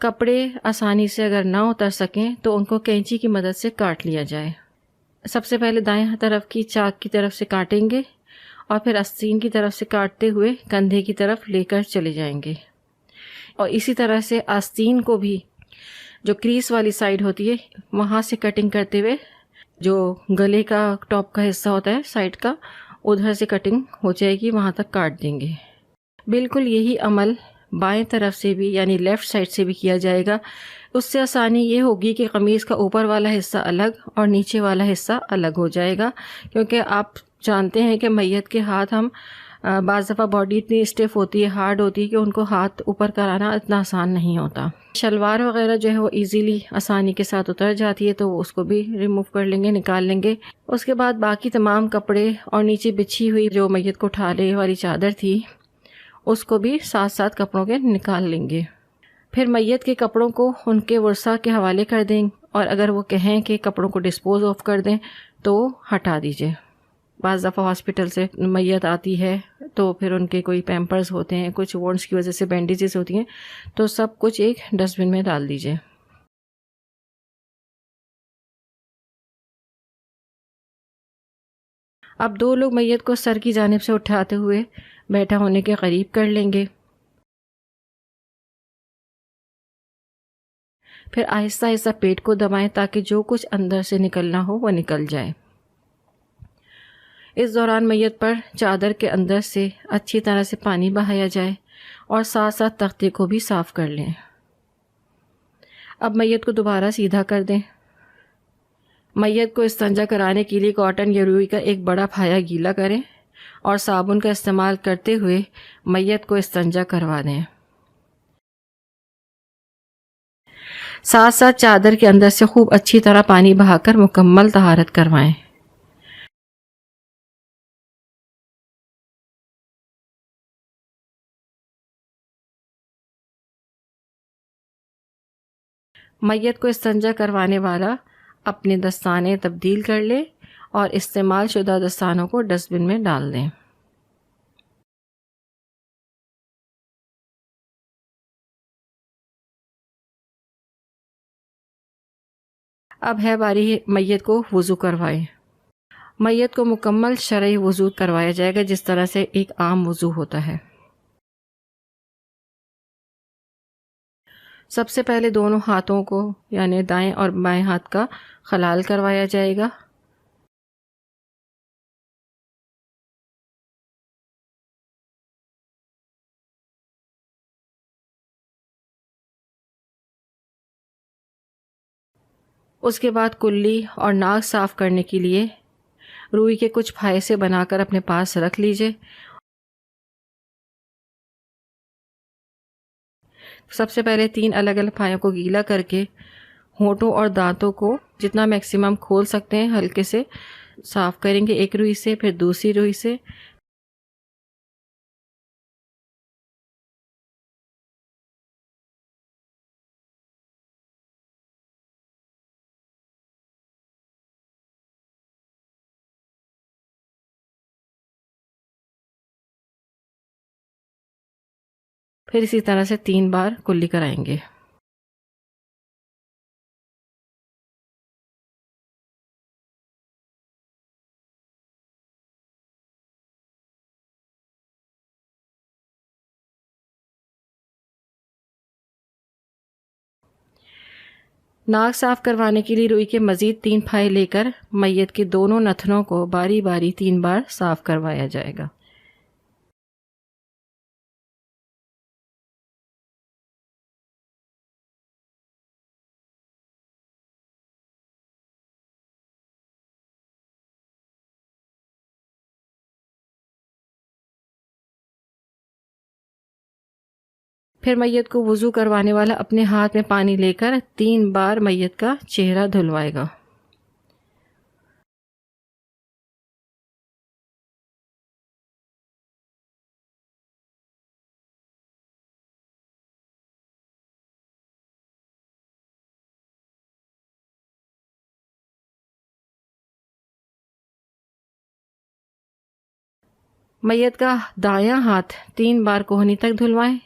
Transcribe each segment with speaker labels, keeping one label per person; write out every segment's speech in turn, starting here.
Speaker 1: کپڑے آسانی سے اگر نہ اتر سکیں تو ان کو کینچی کی مدد سے کاٹ لیا جائے۔ سب سے پہلے دائیں طرف کی چاک کی طرف سے کاٹیں گے اور پھر آستین کی طرف سے کاٹتے ہوئے کندھے کی طرف لے کر چلے جائیں گے، اور اسی طرح سے آستین کو بھی جو کریس والی سائڈ ہوتی ہے وہاں سے کٹنگ کرتے ہوئے جو گلے کا ٹاپ کا حصہ ہوتا ہے سائڈ کا، ادھر سے کٹنگ ہو جائے گی، وہاں تک کاٹ دیں گے۔ بالکل یہی عمل بائیں طرف سے بھی یعنی لیفٹ سائڈ سے بھی کیا جائے گا۔ اس سے آسانی یہ ہوگی کہ قمیض کا اوپر والا حصہ الگ اور نیچے والا حصہ الگ ہو جائے گا، کیونکہ آپ جانتے ہیں کہ میت کے ہاتھ ہم بعض دفعہ باڈی اتنی اسٹیف ہوتی ہے، ہارڈ ہوتی ہے کہ ان کو ہاتھ اوپر کرانا اتنا آسان نہیں ہوتا۔ شلوار وغیرہ جو ہے وہ ایزیلی آسانی کے ساتھ اتر جاتی ہے، تو اس کو بھی ریموو کر لیں گے، نکال لیں گے۔ اس کے بعد باقی تمام کپڑے اور نیچے بچھی ہوئی جو میت کو اٹھانے والی چادر تھی اس کو بھی ساتھ ساتھ کپڑوں کے نکال لیں گے۔ پھر میت کے کپڑوں کو ان کے ورثاء کے حوالے کر دیں، اور اگر وہ کہیں کہ کپڑوں کو ڈسپوز آف کر دیں تو ہٹا دیجئے۔ بعض دفعہ ہاسپٹل سے میت آتی ہے تو پھر ان کے کوئی پیمپرز ہوتے ہیں، کچھ وونڈس کی وجہ سے بینڈیجز ہوتی ہیں، تو سب کچھ ایک ڈسٹ بن میں ڈال دیجئے۔ اب دو لوگ میت کو سر کی جانب سے اٹھاتے ہوئے بیٹھا ہونے کے قریب کر لیں گے، پھر آہستہ آہستہ پیٹ کو دبائیں تاکہ جو کچھ اندر سے نکلنا ہو وہ نکل جائے۔ اس دوران میت پر چادر کے اندر سے اچھی طرح سے پانی بہایا جائے اور ساتھ ساتھ تختے کو بھی صاف کر لیں۔ اب میت کو دوبارہ سیدھا کر دیں۔ میت کو استنجا کرانے کے لیے کاٹن یا روئی کا ایک بڑا پھایا گیلا کریں اور صابن کا استعمال کرتے ہوئے میت کو استنجا کروا دیں۔ ساتھ ساتھ چادر کے اندر سے خوب اچھی طرح پانی بہا کر مکمل طہارت کروائیں۔ میت کو استنجا کروانے والا اپنے دستانے تبدیل کر لے اور استعمال شدہ دستانوں کو ڈسٹ بن میں ڈال دیں۔ اب ہے باری میت کو وضو کروائے۔ میت کو مکمل شرعی وضو کروایا جائے گا جس طرح سے ایک عام وضو ہوتا ہے۔ سب سے پہلے دونوں ہاتھوں کو یعنی دائیں اور بائیں ہاتھ کا خلال کروایا جائے گا۔ اس کے بعد کلی اور ناک صاف کرنے کے لیے روئی کے کچھ پھائے سے بنا کر اپنے پاس رکھ لیجئے۔ سب سے پہلے 3 الگ الگ پھایوں کو گیلا کر کے ہونٹوں اور دانتوں کو جتنا میکسیمم کھول سکتے ہیں ہلکے سے صاف کریں گے، ایک روئی سے پھر دوسری روئی سے۔ پھر اسی طرح سے 3 بار کلی کرائیں گے۔ ناک صاف کروانے کے لیے روئی کے مزید 3 پھائے لے کر میت کے دونوں نتنوں کو باری باری 3 بار صاف کروایا جائے گا۔ پھر میت کو وضو کروانے والا اپنے ہاتھ میں پانی لے کر 3 بار میت کا چہرہ دھلوائے گا۔ میت کا دایاں ہاتھ 3 بار کوہنی تک دھلوائیں۔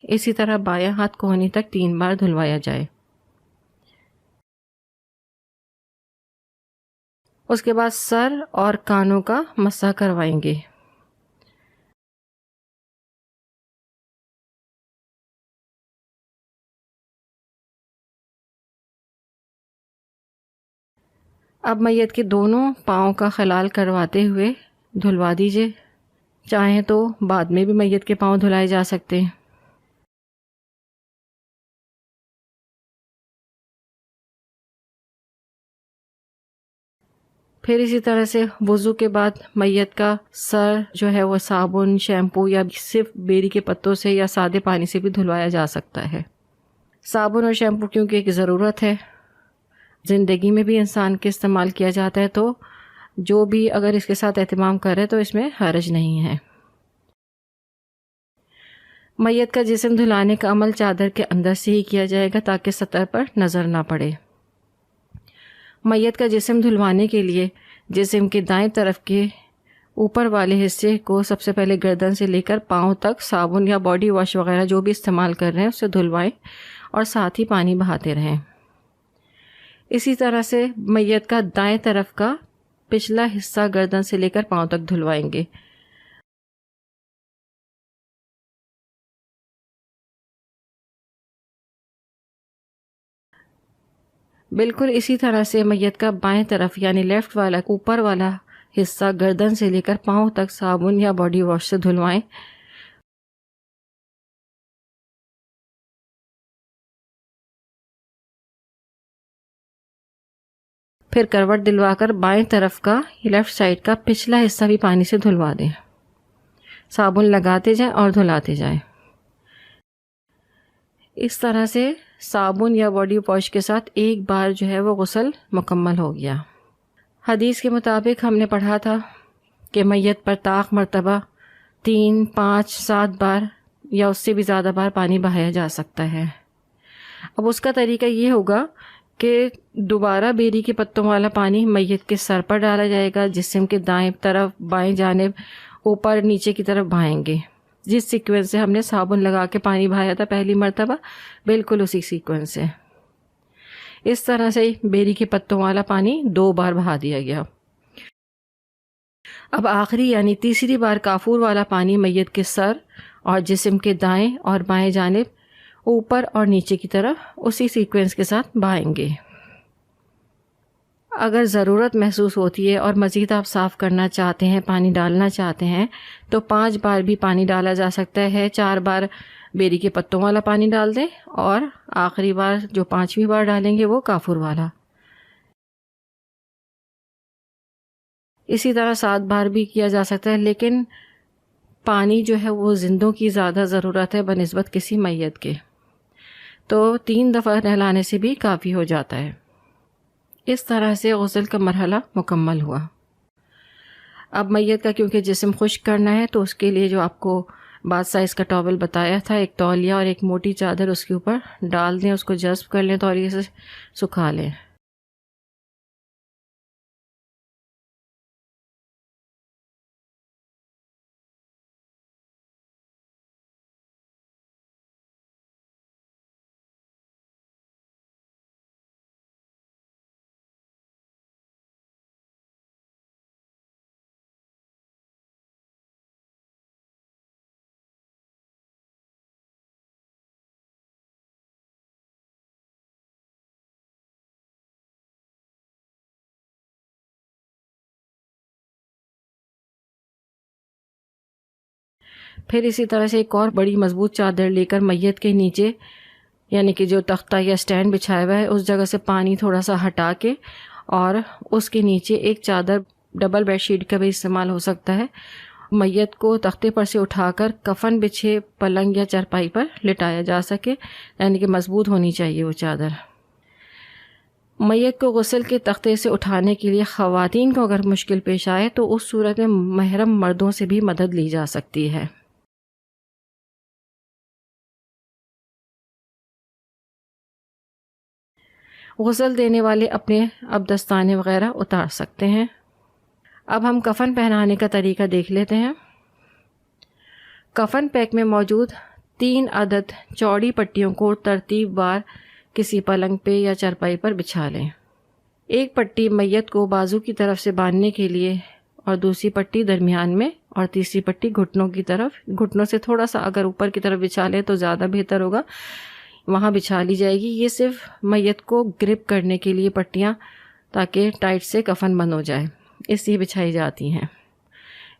Speaker 1: اسی طرح بایاں ہاتھ کوہنی تک 3 بار دھلوایا جائے۔ اس کے بعد سر اور کانوں کا مسح کروائیں گے۔ اب میت کے دونوں پاؤں کا خلال کرواتے ہوئے دھلوا دیجیے، چاہیں تو بعد میں بھی میت کے پاؤں دھلائے جا سکتے ہیں۔ پھر اسی طرح سے وضو کے بعد میت کا سر جو ہے وہ صابن، شیمپو یا صرف بیری کے پتوں سے یا سادے پانی سے بھی دھلوایا جا سکتا ہے۔ صابن اور شیمپو کیونکہ ایک ضرورت ہے، زندگی میں بھی انسان کے استعمال کیا جاتا ہے، تو جو بھی اگر اس کے ساتھ اہتمام کرے تو اس میں حرج نہیں ہے۔ میت کا جسم دھلانے کا عمل چادر کے اندر سے ہی کیا جائے گا تاکہ سطح پر نظر نہ پڑے۔ میت کا جسم دھلوانے کے لیے جسم کے دائیں طرف کے اوپر والے حصے کو سب سے پہلے گردن سے لے کر پاؤں تک صابن یا باڈی واش وغیرہ جو بھی استعمال کر رہے ہیں اسے دھلوائیں اور ساتھ ہی پانی بہاتے رہیں۔ اسی طرح سے میت کا دائیں طرف کا پچھلا حصہ گردن سے لے کر پاؤں تک دھلوائیں گے۔ بالکل اسی طرح سے میت کا بائیں طرف یعنی لیفٹ والا اوپر والا حصہ گردن سے لے کر پاؤں تک صابن یا باڈی واش سے دھلوائیں۔ پھر کروٹ دلوا کر بائیں طرف کا لیفٹ سائڈ کا پچھلا حصہ بھی پانی سے دھلوا دیں۔ صابن لگاتے جائیں اور دھلاتے جائیں۔ اس طرح سے صابن یا باڈی واش کے ساتھ ایک بار جو ہے وہ غسل مکمل ہو گیا۔ حدیث کے مطابق ہم نے پڑھا تھا کہ میت پر طاق مرتبہ 3، 5، 7 بار یا اس سے بھی زیادہ بار پانی بہایا جا سکتا ہے۔ اب اس کا طریقہ یہ ہوگا کہ دوبارہ بیری کے پتوں والا پانی میت کے سر پر ڈالا جائے گا، جسم کے دائیں طرف، بائیں جانب، اوپر نیچے کی طرف بہائیں گے۔ جس سیکوینس سے ہم نے صابن لگا کے پانی بہایا تھا پہلی مرتبہ، بالکل اسی سیکوینس سے۔ اس طرح سے بیری کے پتوں والا پانی 2 بار بہا دیا گیا۔ اب آخری یعنی تیسری بار کافور والا پانی میت کے سر اور جسم کے دائیں اور بائیں جانب، اوپر اور نیچے کی طرف اسی سیکوینس کے ساتھ بہائیں گے۔ اگر ضرورت محسوس ہوتی ہے اور مزید آپ صاف کرنا چاہتے ہیں، پانی ڈالنا چاہتے ہیں، تو 5 بار بھی پانی ڈالا جا سکتا ہے۔ 4 بار بیری کے پتوں والا پانی ڈال دیں اور آخری بار جو 5ویں بار ڈالیں گے وہ کافور والا۔ اسی طرح 7 بار بھی کیا جا سکتا ہے، لیکن پانی جو ہے وہ زندوں کی زیادہ ضرورت ہے بنسبت کسی میت کے، تو 3 دفعہ نہلانے سے بھی کافی ہو جاتا ہے۔ اس طرح سے غسل کا مرحلہ مکمل ہوا۔ اب میت کا کیونکہ جسم خشک کرنا ہے تو اس کے لیے جو آپ کو بعض سائز کا ٹاول بتایا تھا، ایک تولیہ اور ایک موٹی چادر اس کے اوپر ڈال دیں، اس کو جذب کر لیں، تولیے سے سکھا لیں۔ پھر اسی طرح سے ایک اور بڑی مضبوط چادر لے کر میت کے نیچے یعنی کہ جو تختہ یا سٹینڈ بچھایا ہوا ہے اس جگہ سے پانی تھوڑا سا ہٹا کے اور اس کے نیچے ایک چادر، ڈبل بیڈ شیٹ کا بھی استعمال ہو سکتا ہے، میت کو تختے پر سے اٹھا کر کفن بچھے پلنگ یا چرپائی پر لٹایا جا سکے، یعنی کہ مضبوط ہونی چاہیے وہ چادر۔ میت کو غسل کے تختے سے اٹھانے کے لیے خواتین کو اگر مشکل پیش آئے تو اس صورت میں محرم مردوں سے بھی مدد لی جا سکتی ہے۔ غسل دینے والے اپنے اب دستانے وغیرہ اتار سکتے ہیں۔ اب ہم کفن پہنانے کا طریقہ دیکھ لیتے ہیں۔ کفن پیک میں موجود 3 عدد چوڑی پٹیوں کو ترتیب وار کسی پلنگ پہ یا چرپائی پر بچھا لیں۔ ایک پٹی میت کو بازو کی طرف سے باندھنے کے لیے اور دوسری پٹی درمیان میں اور تیسری پٹی گھٹنوں کی طرف، گھٹنوں سے تھوڑا سا اگر اوپر کی طرف بچھا لیں تو زیادہ بہتر ہوگا، وہاں بچھا لی جائے گی۔ یہ صرف میت کو گرپ کرنے کے لیے پٹیاں، تاکہ ٹائٹ سے کفن بند ہو جائے، اس لیے بچھائی جاتی ہیں۔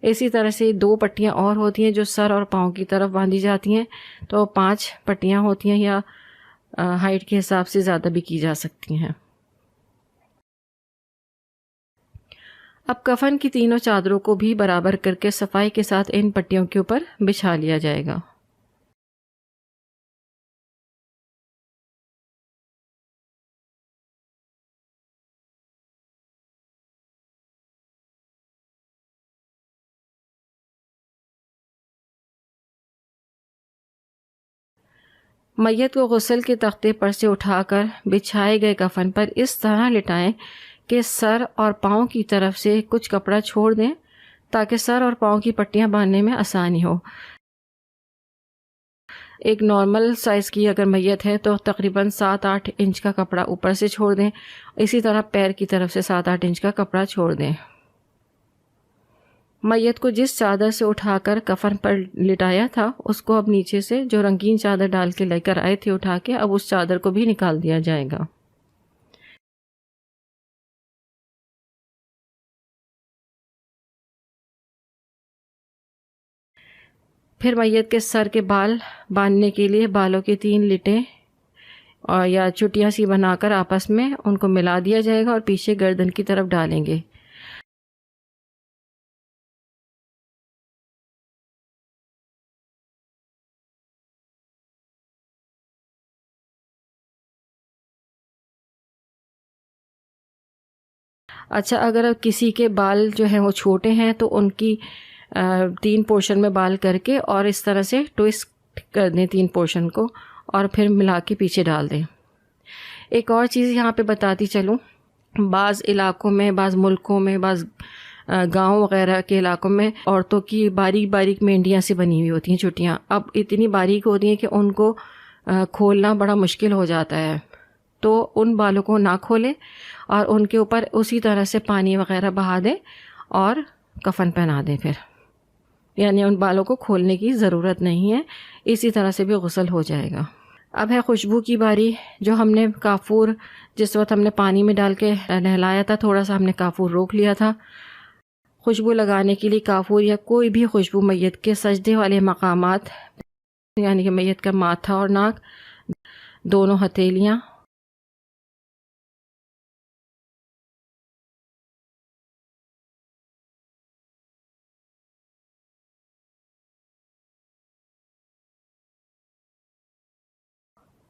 Speaker 1: اسی طرح سے 2 پٹیاں اور ہوتی ہیں جو سر اور پاؤں کی طرف باندھی جاتی ہیں، تو 5 پٹیاں ہوتی ہیں، یا ہائٹ کے حساب سے زیادہ بھی کی جا سکتی ہیں۔ اب کفن کی تینوں چادروں کو بھی برابر کر کے صفائی کے ساتھ ان پٹیوں کے اوپر بچھا لیا جائے گا۔ میت کو غسل کے تختے پر سے اٹھا کر بچھائے گئے کفن پر اس طرح لٹائیں کہ سر اور پاؤں کی طرف سے کچھ کپڑا چھوڑ دیں، تاکہ سر اور پاؤں کی پٹیاں باندھنے میں آسانی ہو۔ ایک نارمل سائز کی اگر میت ہے تو تقریباً 7-8 انچ کا کپڑا اوپر سے چھوڑ دیں، اسی طرح پیر کی طرف سے 7-8 انچ کا کپڑا چھوڑ دیں۔ میت کو جس چادر سے اٹھا کر کفن پر لٹایا تھا اس کو اب نیچے سے جو رنگین چادر ڈال کے لے کر آئے تھے اٹھا کے، اب اس چادر کو بھی نکال دیا جائے گا۔ پھر میت کے سر کے بال باندھنے کے لیے بالوں کی 3 لٹیں اور یا چٹیاں سی بنا کر آپس میں ان کو ملا دیا جائے گا اور پیچھے گردن کی طرف ڈالیں گے۔ اچھا، اگر اب کسی کے بال جو ہیں وہ چھوٹے ہیں تو ان کی 3 پورشن میں بال کر کے اور اس طرح سے ٹویسٹ کر دیں 3 پورشن کو، اور پھر ملا کے پیچھے ڈال دیں۔ ایک اور چیز یہاں پہ بتاتی چلوں، بعض علاقوں میں، بعض ملکوں میں، بعض گاؤں وغیرہ کے علاقوں میں عورتوں کی باریک باریک مینڈیاں سے بنی ہوئی ہوتی ہیں چٹیاں، اب اتنی باریک ہوتی ہیں کہ ان کو کھولنا بڑا مشکل ہو جاتا ہے، تو ان بالوں کو نہ کھولیں اور ان کے اوپر اسی طرح سے پانی وغیرہ بہا دیں اور کفن پہنا دیں پھر، یعنی ان بالوں کو کھولنے کی ضرورت نہیں ہے، اسی طرح سے بھی غسل ہو جائے گا۔ اب ہے خوشبو کی باری۔ جو ہم نے کافور جس وقت ہم نے پانی میں ڈال کے نہلایا تھا، تھوڑا سا ہم نے کافور روک لیا تھا۔ خوشبو لگانے کے لیے کافور یا کوئی بھی خوشبو میت کے سجدے والے مقامات، یعنی کہ میت کا ماتھا اور ناک، دونوں ہتھیلیاں،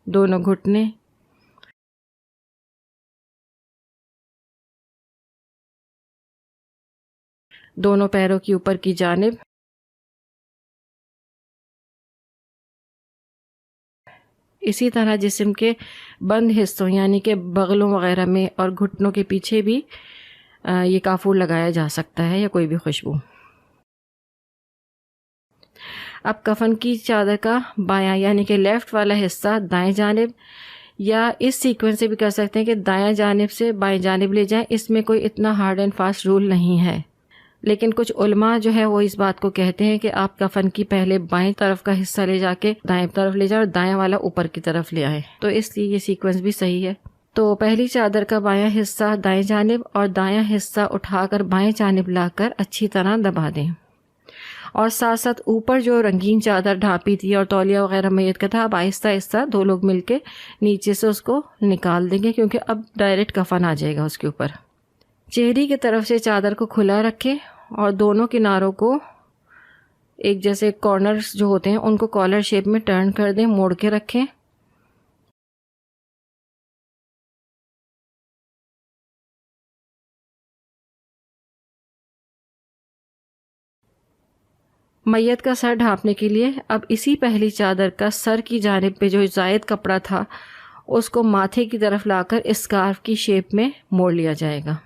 Speaker 1: دونوں گھٹنے، دونوں پیروں کی اوپر کی جانب، اسی طرح جسم کے بند حصوں یعنی کہ بغلوں وغیرہ میں اور گھٹنوں کے پیچھے بھی یہ کافور لگایا جا سکتا ہے یا کوئی بھی خوشبو۔ اب کفن کی چادر کا بایاں یعنی کہ لیفٹ والا حصہ دائیں جانب، یا اس سیکوینس سے بھی کر سکتے ہیں کہ دائیں جانب سے بائیں جانب لے جائیں، اس میں کوئی اتنا ہارڈ اینڈ فاسٹ رول نہیں ہے، لیکن کچھ علماء جو ہے وہ اس بات کو کہتے ہیں کہ آپ کفن کی پہلے بائیں طرف کا حصہ لے جا کے دائیں طرف لے جائیں اور دائیں والا اوپر کی طرف لے آئیں، تو اس لیے یہ سیکوینس بھی صحیح ہے۔ تو پہلی چادر کا بایاں حصہ دائیں جانب اور دایاں حصہ اٹھا کر بائیں جانب لا کر اچھی طرح دبا دیں، اور ساتھ ساتھ اوپر جو رنگین چادر ڈھانپی تھی اور تولیہ وغیرہ میت کا تھا، اب آہستہ آہستہ 2 لوگ مل کے نیچے سے اس کو نکال دیں گے، کیونکہ اب ڈائریکٹ کفن آ جائے گا اس کے اوپر۔ چہرے کی طرف سے چادر کو کھلا رکھیں اور دونوں کناروں کو ایک جیسے کارنرز جو ہوتے ہیں ان کو کالر شیپ میں ٹرن کر دیں، موڑ کے رکھیں۔ میت کا سر ڈھانپنے کے لیے اب اسی پہلی چادر کا سر کی جانب پہ جو زائد کپڑا تھا اس کو ماتھے کی طرف لا کر اسکارف کی شیپ میں موڑ لیا جائے گا۔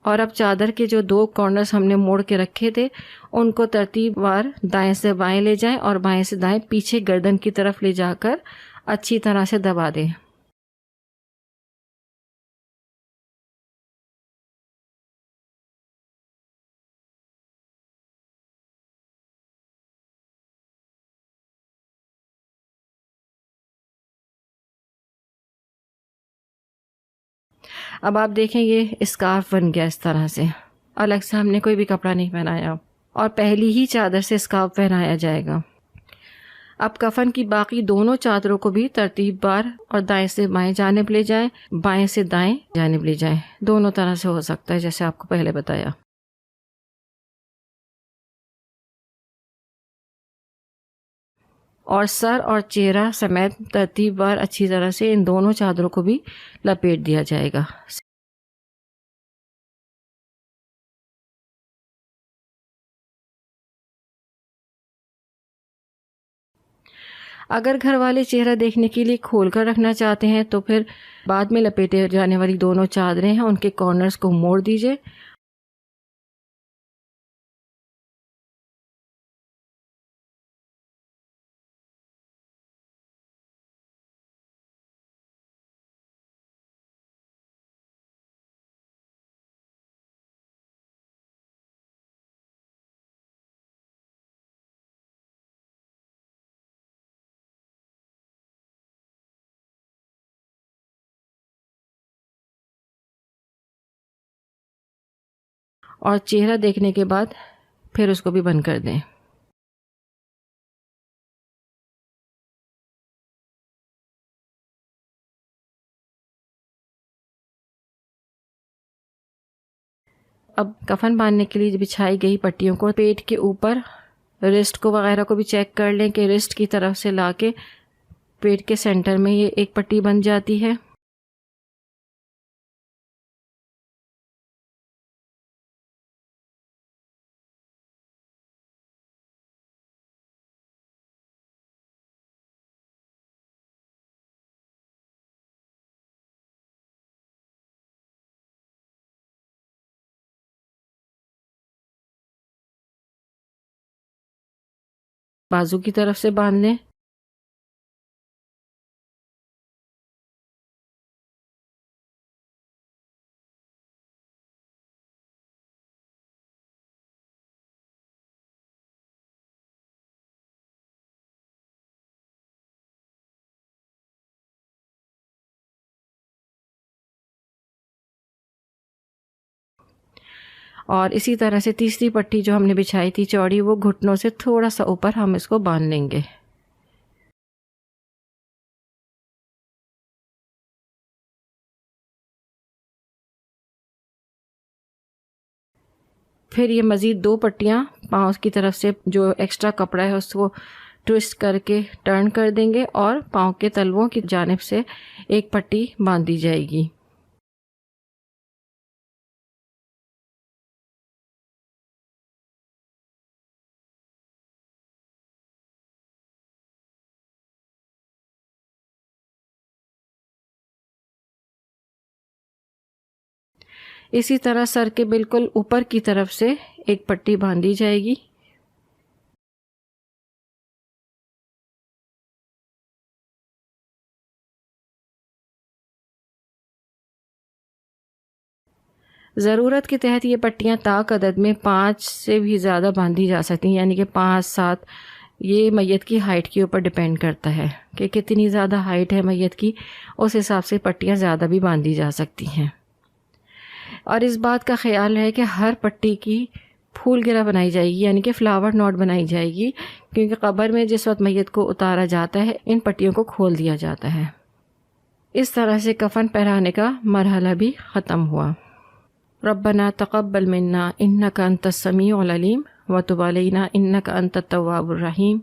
Speaker 1: اور اب چادر کے جو 2 کارنرز ہم نے موڑ کے رکھے تھے ان کو ترتیب وار دائیں سے بائیں لے جائیں اور بائیں سے دائیں پیچھے گردن کی طرف لے جا کر اچھی طرح سے دبا دیں۔ اب آپ دیکھیں یہ اسکارف بن گیا اس طرح سے، الگ سے ہم نے کوئی بھی کپڑا نہیں پہنایا اور پہلی ہی چادر سے اسکارف پہنایا جائے گا۔ اب کفن کی باقی دونوں چادروں کو بھی ترتیب بار اور دائیں سے بائیں جانب لے جائیں، بائیں سے دائیں جانب لے جائیں، دونوں طرح سے ہو سکتا ہے جیسے آپ کو پہلے بتایا۔ اور سر اور چہرہ سمیت ترتیب بار اچھی طرح سے ان دونوں چادروں کو بھی لپیٹ دیا جائے گا۔ اگر گھر والے چہرہ دیکھنے کے لیے کھول کر رکھنا چاہتے ہیں تو پھر بعد میں لپیٹے جانے والی دونوں چادریں ہیں ان کے کارنرز کو موڑ دیجئے۔ اور چہرہ دیکھنے کے بعد پھر اس کو بھی بند کر دیں۔ اب کفن باندھنے کے لیے بچھائی گئی پٹیوں کو پیٹ کے اوپر رسٹ کو وغیرہ کو بھی چیک کر لیں کہ رسٹ کی طرف سے لا کے پیٹ کے سینٹر میں یہ ایک پٹی بن جاتی ہے۔ بازو کی طرف سے باندھ لیں۔ اور اسی طرح سے تیسری پٹی جو ہم نے بچھائی تھی چوڑی، وہ گھٹنوں سے تھوڑا سا اوپر ہم اس کو باندھ لیں گے۔ پھر یہ مزید 2 پٹیاں پاؤں کی طرف سے جو ایکسٹرا کپڑا ہے اس کو ٹوسٹ کر کے ٹرن کر دیں گے اور پاؤں کے تلووں کی جانب سے ایک پٹی باندھ دی جائے گی۔ اسی طرح سر کے بالکل اوپر کی طرف سے ایک پٹی باندھی جائے گی۔ ضرورت کے تحت یہ پٹیاں طاق عدد میں 5 سے بھی زیادہ باندھی جا سکتی ہیں، یعنی کہ 5 7، یہ میت کی ہائٹ کے اوپر ڈیپینڈ کرتا ہے کہ کتنی زیادہ ہائٹ ہے میت کی، اس حساب سے پٹیاں زیادہ بھی باندھی جا سکتی ہیں۔ اور اس بات کا خیال ہے کہ ہر پٹی کی پھول گرہ بنائی جائے گی، یعنی کہ فلاور نوٹ بنائی جائے گی، کیونکہ قبر میں جس وقت میت کو اتارا جاتا ہے ان پٹیوں کو کھول دیا جاتا ہے۔ اس طرح سے کفن پہنانے کا مرحلہ بھی ختم ہوا۔ ربنا تقبل منا انک انت السمیع العلیم وتب علینا انک انت التواب الرحیم۔